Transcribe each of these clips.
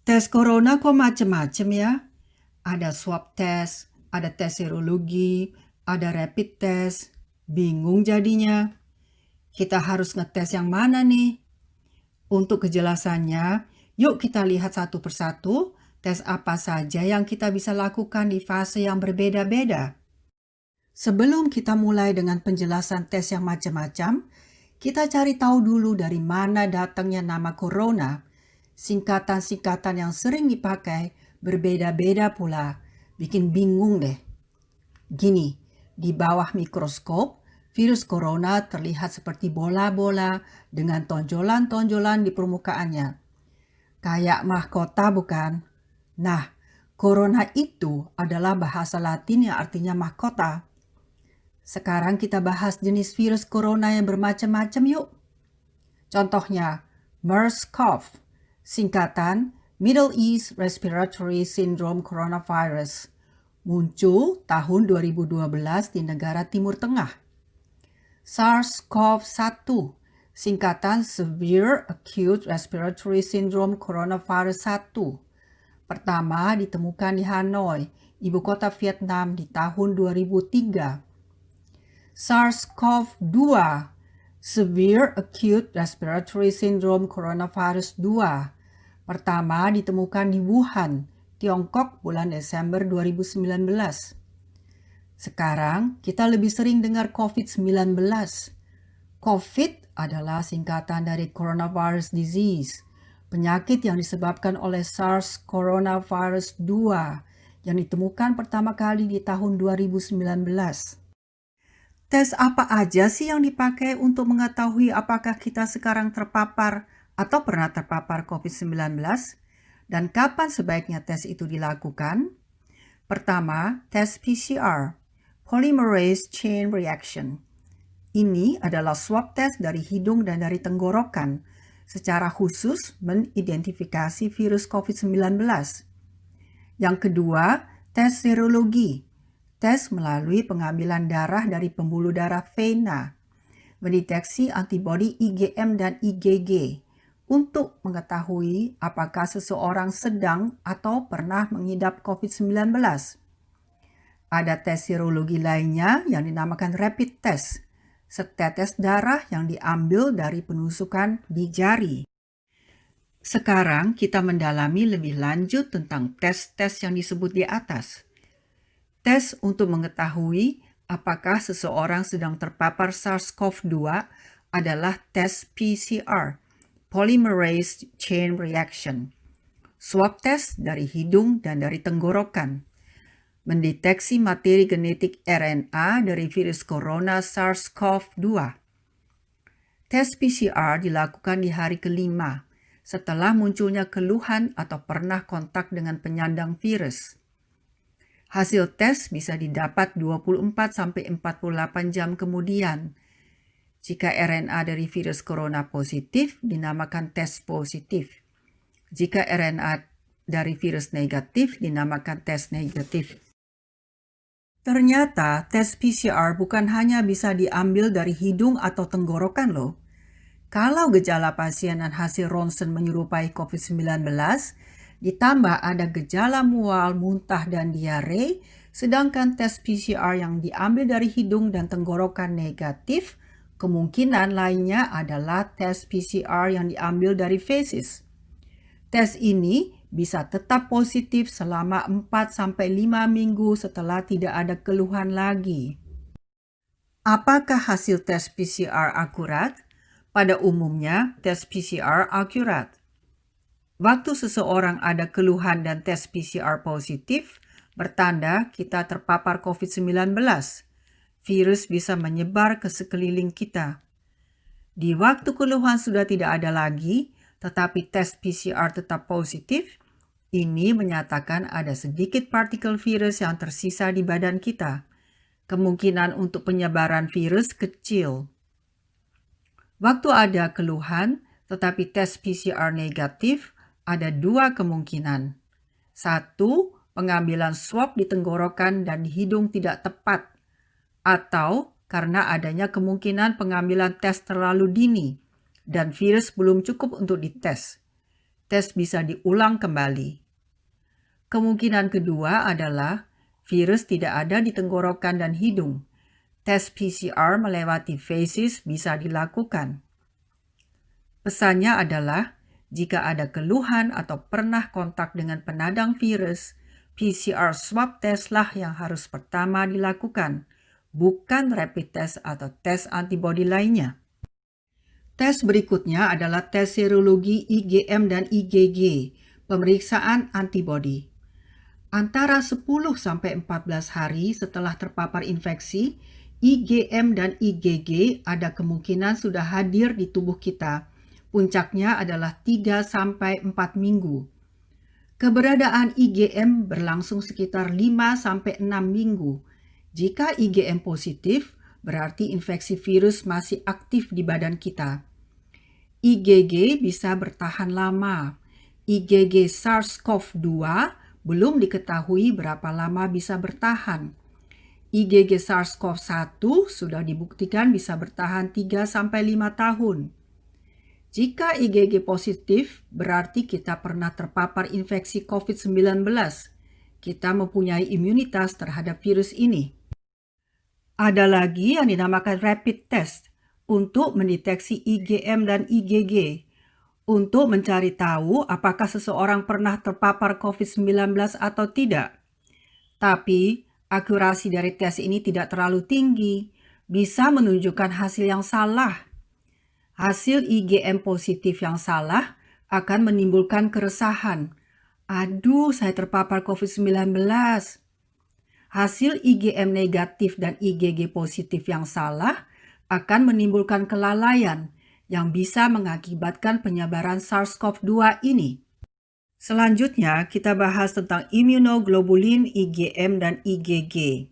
Tes corona kok macem-macem ya? Ada swab test, ada tes serologi, ada rapid test. Bingung jadinya. Kita harus ngetes yang mana nih? Untuk kejelasannya, yuk kita lihat satu persatu tes apa saja yang kita bisa lakukan di fase yang berbeda-beda. Sebelum kita mulai dengan penjelasan tes yang macam-macam, kita cari tahu dulu dari mana datangnya nama corona. Singkatan-singkatan yang sering dipakai berbeda-beda pula. Bikin bingung deh. Gini, di bawah mikroskop, virus corona terlihat seperti bola-bola dengan tonjolan-tonjolan di permukaannya. Kayak mahkota bukan? Nah, corona itu adalah bahasa Latin yang artinya mahkota. Sekarang kita bahas jenis virus corona yang bermacam-macam yuk. Contohnya, MERS-CoV, singkatan Middle East Respiratory Syndrome Coronavirus, muncul tahun 2012 di negara Timur Tengah. SARS-CoV-1, singkatan Severe Acute Respiratory Syndrome Coronavirus 1, pertama ditemukan di Hanoi, ibu kota Vietnam di tahun 2003. SARS-CoV-2, Severe Acute Respiratory Syndrome Coronavirus 2, pertama ditemukan di Wuhan, Tiongkok bulan Desember 2019. Sekarang kita lebih sering dengar COVID-19. COVID adalah singkatan dari coronavirus disease, penyakit yang disebabkan oleh SARS coronavirus 2 yang ditemukan pertama kali di tahun 2019. Tes apa aja sih yang dipakai untuk mengetahui apakah kita sekarang terpapar atau pernah terpapar COVID-19? Dan kapan sebaiknya tes itu dilakukan? Pertama, tes PCR, Polymerase Chain Reaction. Ini adalah swab test dari hidung dan dari tenggorokan, secara khusus mengidentifikasi virus COVID-19. Yang kedua, tes serologi. Tes melalui pengambilan darah dari pembuluh darah vena, mendeteksi antibodi IgM dan IgG untuk mengetahui apakah seseorang sedang atau pernah mengidap COVID-19. Ada tes serologi lainnya yang dinamakan rapid test, setetes darah yang diambil dari penusukan di jari. Sekarang kita mendalami lebih lanjut tentang tes-tes yang disebut di atas. Tes untuk mengetahui apakah seseorang sedang terpapar SARS-CoV-2 adalah tes PCR, Polymerase Chain Reaction. Swab test dari hidung dan dari tenggorokan. Mendeteksi materi genetik RNA dari virus corona SARS-CoV-2. Tes PCR dilakukan di hari kelima setelah munculnya keluhan atau pernah kontak dengan penyandang virus. Hasil tes bisa didapat 24-48 jam kemudian. Jika RNA dari virus corona positif, dinamakan tes positif. Jika RNA dari virus negatif, dinamakan tes negatif. Ternyata tes PCR bukan hanya bisa diambil dari hidung atau tenggorokan loh. Kalau gejala pasien dan hasil ronsen menyerupai COVID-19, ditambah ada gejala mual, muntah, dan diare, sedangkan tes PCR yang diambil dari hidung dan tenggorokan negatif, kemungkinan lainnya adalah tes PCR yang diambil dari fesis. Tes ini bisa tetap positif selama 4-5 minggu setelah tidak ada keluhan lagi. Apakah hasil tes PCR akurat? Pada umumnya, tes PCR akurat. Waktu seseorang ada keluhan dan tes PCR positif, bertanda kita terpapar COVID-19. Virus bisa menyebar ke sekeliling kita. Di waktu keluhan sudah tidak ada lagi, tetapi tes PCR tetap positif, ini menyatakan ada sedikit partikel virus yang tersisa di badan kita. Kemungkinan untuk penyebaran virus kecil. Waktu ada keluhan, tetapi tes PCR negatif, ada dua kemungkinan. Satu, pengambilan swab di tenggorokan dan di hidung tidak tepat. Atau karena adanya kemungkinan pengambilan tes terlalu dini dan virus belum cukup untuk dites. tes bisa diulang kembali. Kemungkinan kedua adalah virus tidak ada di tenggorokan dan hidung. Tes PCR melewati feses bisa dilakukan. Pesannya adalah, jika ada keluhan atau pernah kontak dengan penadang virus, PCR swab test lah yang harus pertama dilakukan, bukan rapid test atau tes antibodi lainnya. Tes berikutnya adalah tes serologi IgM dan IgG, pemeriksaan antibodi. Antara 10-14 hari setelah terpapar infeksi, IgM dan IgG ada kemungkinan sudah hadir di tubuh kita. Puncaknya adalah 3-4 minggu. Keberadaan IgM berlangsung sekitar 5-6 minggu. Jika IgM positif, berarti infeksi virus masih aktif di badan kita. IgG bisa bertahan lama. IgG SARS-CoV-2 belum diketahui berapa lama bisa bertahan. IgG SARS-CoV-1 sudah dibuktikan bisa bertahan 3-5 tahun. Jika IgG positif, berarti kita pernah terpapar infeksi COVID-19. Kita mempunyai imunitas terhadap virus ini. Ada lagi yang dinamakan rapid test untuk mendeteksi IgM dan IgG, untuk mencari tahu apakah seseorang pernah terpapar COVID-19 atau tidak. Tapi, akurasi dari tes ini tidak terlalu tinggi, bisa menunjukkan hasil yang salah. Hasil IgM positif yang salah akan menimbulkan keresahan. Aduh, saya terpapar COVID-19. Hasil IgM negatif dan IgG positif yang salah akan menimbulkan kelalaian yang bisa mengakibatkan penyebaran SARS-CoV-2 ini. Selanjutnya, kita bahas tentang immunoglobulin IgM dan IgG.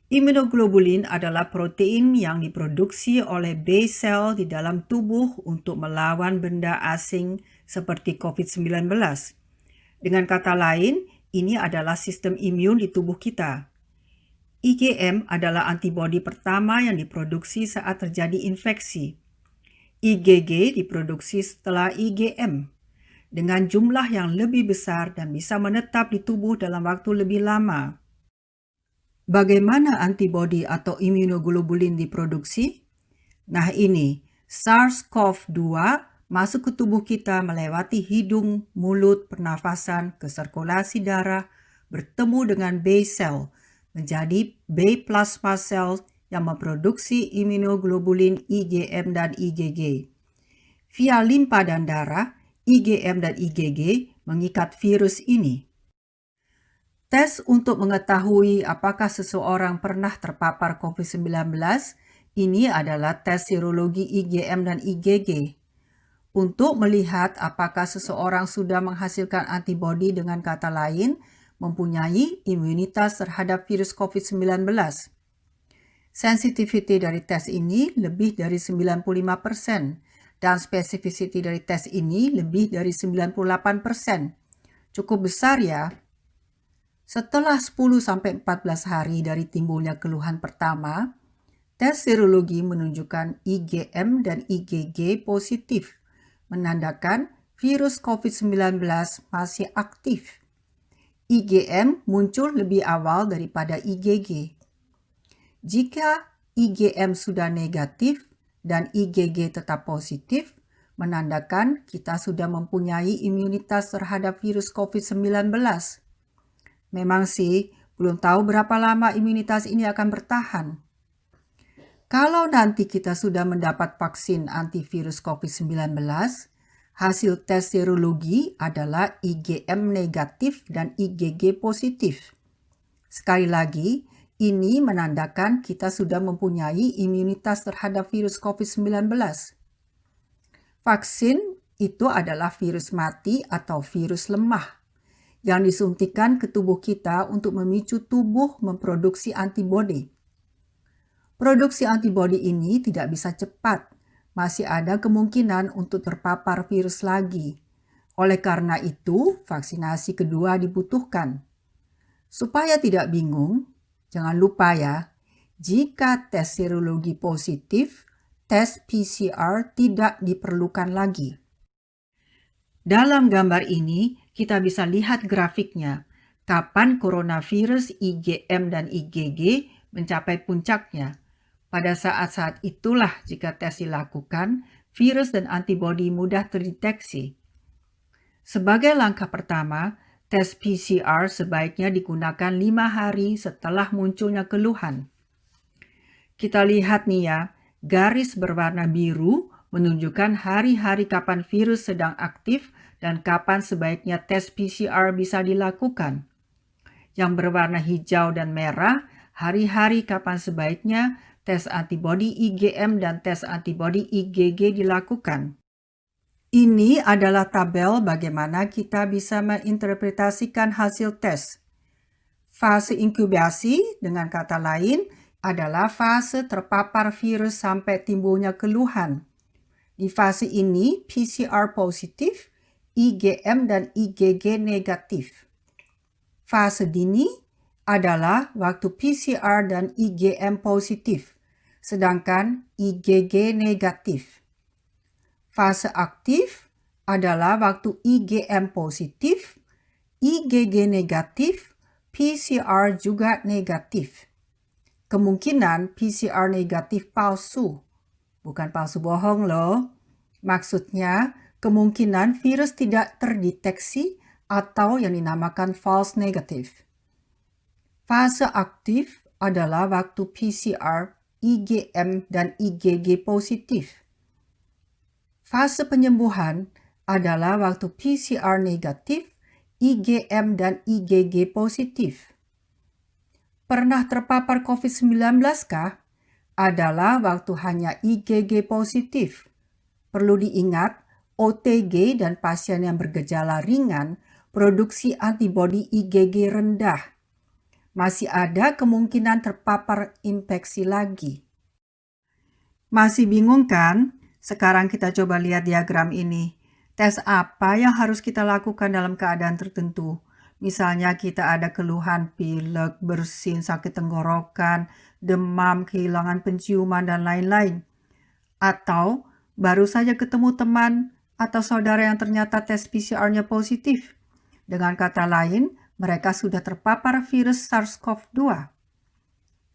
Immunoglobulin adalah protein yang diproduksi oleh B sel di dalam tubuh untuk melawan benda asing seperti COVID-19. Dengan kata lain, ini adalah sistem imun di tubuh kita. IgM adalah antibodi pertama yang diproduksi saat terjadi infeksi. IgG diproduksi setelah IgM dengan jumlah yang lebih besar dan bisa menetap di tubuh dalam waktu lebih lama. Bagaimana antibodi atau immunoglobulin diproduksi? Nah ini, SARS-CoV-2 masuk ke tubuh kita melewati hidung, mulut, pernafasan, ke sirkulasi darah, bertemu dengan B sel, menjadi B plasma cell yang memproduksi immunoglobulin IgM dan IgG. Via limpa dan darah, IgM dan IgG mengikat virus ini. Tes untuk mengetahui apakah seseorang pernah terpapar COVID-19 ini adalah tes serologi IgM dan IgG. Untuk melihat apakah seseorang sudah menghasilkan antibodi, dengan kata lain, mempunyai imunitas terhadap virus COVID-19. Sensitivity dari tes ini lebih dari 95% dan spesifisiti dari tes ini lebih dari 98%. Cukup besar ya. Setelah 10-14 hari dari timbulnya keluhan pertama, tes serologi menunjukkan IgM dan IgG positif, menandakan virus COVID-19 masih aktif. IgM muncul lebih awal daripada IgG. Jika IgM sudah negatif dan IgG tetap positif, menandakan kita sudah mempunyai imunitas terhadap virus COVID-19. Memang sih, belum tahu berapa lama imunitas ini akan bertahan. Kalau nanti kita sudah mendapat vaksin antivirus COVID-19, hasil tes serologi adalah IgM negatif dan IgG positif. Sekali lagi, ini menandakan kita sudah mempunyai imunitas terhadap virus COVID-19. Vaksin itu adalah virus mati atau virus lemah yang disuntikan ke tubuh kita untuk memicu tubuh memproduksi antibodi. Produksi antibodi ini tidak bisa cepat, masih ada kemungkinan untuk terpapar virus lagi. Oleh karena itu, vaksinasi kedua dibutuhkan. Supaya tidak bingung, jangan lupa ya, jika tes serologi positif, tes PCR tidak diperlukan lagi. Dalam gambar ini, kita bisa lihat grafiknya, kapan coronavirus IgM dan IgG mencapai puncaknya. Pada saat-saat itulah jika tes dilakukan, virus dan antibodi mudah terdeteksi. Sebagai langkah pertama, tes PCR sebaiknya digunakan 5 hari setelah munculnya keluhan. Kita lihat nih ya, garis berwarna biru menunjukkan hari-hari kapan virus sedang aktif dan kapan sebaiknya tes PCR bisa dilakukan. Yang berwarna hijau dan merah, hari-hari kapan sebaiknya tes antibodi IgM dan tes antibodi IgG dilakukan. Ini adalah tabel bagaimana kita bisa menginterpretasikan hasil tes. Fase inkubasi, dengan kata lain, adalah fase terpapar virus sampai timbulnya keluhan. Di fase ini, PCR positif, IgM dan IgG negatif. Fase dini adalah waktu PCR dan IgM positif, sedangkan IgG negatif. Fase aktif adalah waktu IgM positif, IgG negatif, PCR juga negatif. Kemungkinan PCR negatif palsu, bukan palsu bohong loh. Maksudnya, kemungkinan virus tidak terdeteksi atau yang dinamakan false negative. Fase aktif adalah waktu PCR, IgM, dan IgG positif. Fase penyembuhan adalah waktu PCR negatif, IgM, dan IgG positif. Pernah terpapar COVID-19 kah? Adalah waktu hanya IgG positif. Perlu diingat, OTG dan pasien yang bergejala ringan produksi antibodi IgG rendah. Masih ada kemungkinan terpapar infeksi lagi. Masih bingung kan? Sekarang kita coba lihat diagram ini. Tes apa yang harus kita lakukan dalam keadaan tertentu? Misalnya kita ada keluhan pilek, bersin, sakit tenggorokan, demam, kehilangan penciuman, dan lain-lain. Atau baru saja ketemu teman atau saudara yang ternyata tes PCR-nya positif. Dengan kata lain, mereka sudah terpapar virus SARS-CoV-2.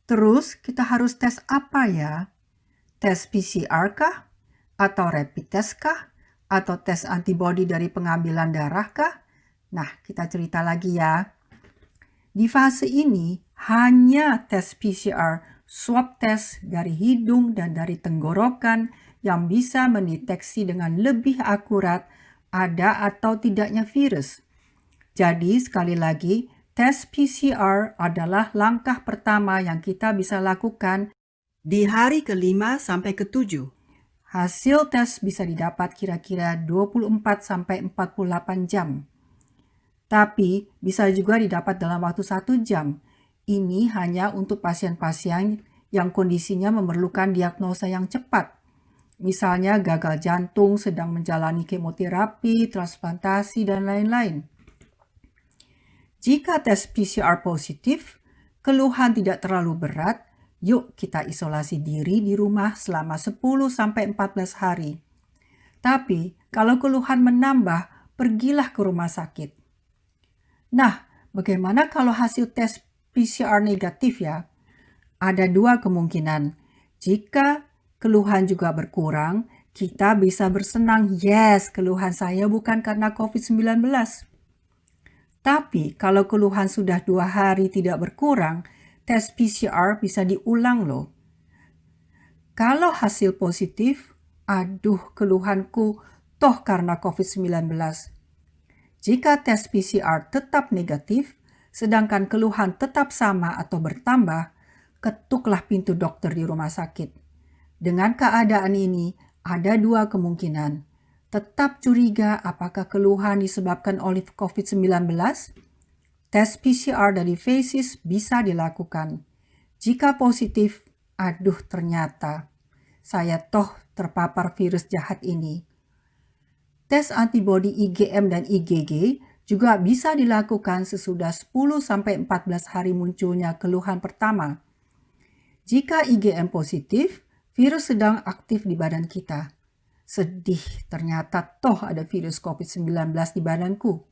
Terus kita harus tes apa ya? Tes PCR kah? Atau rapid test kah? Atau tes antibodi dari pengambilan darah kah? Nah, kita cerita lagi ya. Di fase ini, hanya tes PCR, swab test dari hidung dan dari tenggorokan yang bisa mendeteksi dengan lebih akurat ada atau tidaknya virus. Jadi, sekali lagi, tes PCR adalah langkah pertama yang kita bisa lakukan di hari ke-5 sampai ke-7. Hasil tes bisa didapat kira-kira 24-48 jam. Tapi bisa juga didapat dalam waktu 1 jam. Ini hanya untuk pasien-pasien yang kondisinya memerlukan diagnosa yang cepat. Misalnya gagal jantung, sedang menjalani kemoterapi, transplantasi, dan lain-lain. Jika tes PCR positif, keluhan tidak terlalu berat, yuk kita isolasi diri di rumah selama 10-14 hari. Tapi kalau keluhan menambah, pergilah ke rumah sakit. Nah, bagaimana kalau hasil tes PCR negatif ya? Ada 2 kemungkinan. Jika keluhan juga berkurang, kita bisa bersenang, yes, keluhan saya bukan karena COVID-19. Tapi kalau keluhan sudah 2 hari tidak berkurang, tes PCR bisa diulang loh. Kalau hasil positif, aduh keluhanku toh karena COVID-19. Jika tes PCR tetap negatif, sedangkan keluhan tetap sama atau bertambah, ketuklah pintu dokter di rumah sakit. Dengan keadaan ini, ada 2 kemungkinan. Tetap curiga apakah keluhan disebabkan oleh COVID-19? Tes PCR dari fesis bisa dilakukan. Jika positif, aduh ternyata saya toh terpapar virus jahat ini. Tes antibodi IgM dan IgG juga bisa dilakukan sesudah 10-14 hari munculnya keluhan pertama. Jika IgM positif, virus sedang aktif di badan kita. Sedih, ternyata toh ada virus COVID-19 di badanku.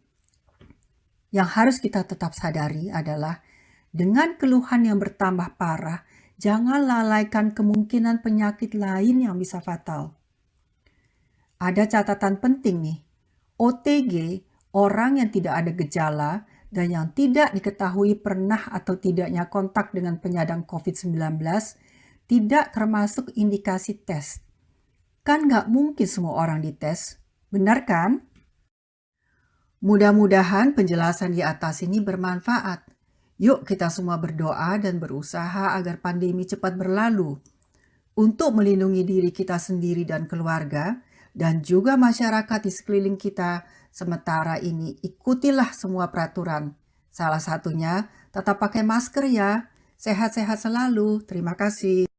Yang harus kita tetap sadari adalah dengan keluhan yang bertambah parah, jangan lalaikan kemungkinan penyakit lain yang bisa fatal. Ada catatan penting nih. OTG, orang yang tidak ada gejala dan yang tidak diketahui pernah atau tidaknya kontak dengan penyandang COVID-19, tidak termasuk indikasi tes. Kan nggak mungkin semua orang dites, benar kan? Mudah-mudahan penjelasan di atas ini bermanfaat. Yuk kita semua berdoa dan berusaha agar pandemi cepat berlalu. Untuk melindungi diri kita sendiri dan keluarga, dan juga masyarakat di sekeliling kita, sementara ini ikutilah semua peraturan. Salah satunya, tetap pakai masker ya. Sehat-sehat selalu. Terima kasih.